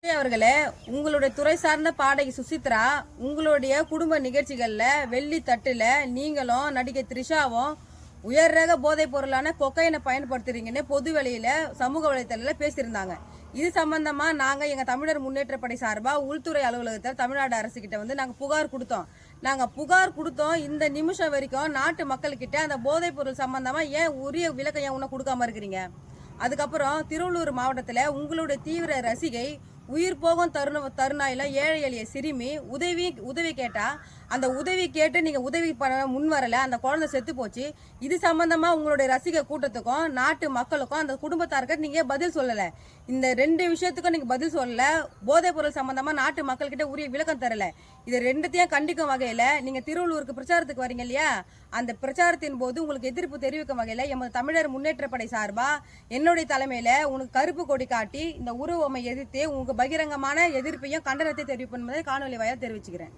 அவர்களே, உங்களுடைய துறை சார்ந்த பாடகி சுசித்ரா உங்களுடைய குடும்ப நிகழ்ச்சிகள்ல வெள்ளி தட்டுல நீங்களும் நடிகை த்ரிஷாவும் உயர் ரக போதைப் பொருளான கொக்கைனை பயன்படுத்துறீங்கன்னு பொது வெளியில சமூக வலைதளத்துல பேசியிருந்தாங்க. இது சம்பந்தமா நாங்க எங்க தமிழர் முன்னேற்ற படை சார்பா உள்துறை அலுவலகத்தில் தமிழ்நாடு அரசு கிட்ட நாங்க புகார் கொடுத்தோம். இந்த நிமிஷம் வரைக்கும் நாட்டு மக்கள்கிட்ட அந்த போதைப் பொருள் சம்பந்தமா ஏன் உரிய விளக்கம் ஏன் உன்ன கொடுக்காம இருக்கிறீங்க? அதுக்கப்புறம் திருவள்ளூர் மாவட்டத்தில் உங்களுடைய தீவிர ரசிகை உயிர் போகும் தருணாயில ஏழை எளிய சிறுமி உதவி கேட்டா அந்த உதவி கேட்டு நீங்க உதவி பண்ண முன் வரல, அந்த குழந்தை செத்து போச்சு. இது சம்பந்தமா உங்களுடைய ரசிக கூட்டத்துக்கும் நாட்டு மக்களுக்கும் அந்த குடும்பத்தாருக்கு நீங்க பதில் சொல்லல. இந்த ரெண்டு விஷயத்துக்கும் நீங்க பதில் சொல்லல. போதைப் பொருள் சம்பந்தமா நாட்டு மக்கள்கிட்ட உரிய விளக்கம் தரல. இது ரெண்டுத்தையும் கண்டிக்கும் வகையில நீங்க திருவள்ளூருக்கு பிரச்சாரத்துக்கு வரீங்க இல்லையா, அந்த பிரச்சாரத்தின் போது உங்களுக்கு எதிர்ப்பு தெரிவிக்கும் வகையில எமது தமிழர் முன்னேற்ற படை சார்பா என்னுடைய தலைமையில உனக்கு கருப்பு கொடி காட்டி இந்த உருவமை எதிர்த்து உங்க பகிரங்கமான எதிர்ப்பையும் கண்டனத்தை தெரிவிப்பது காணொலி வாயிலாக தெரிவிச்சுக்கிறேன்.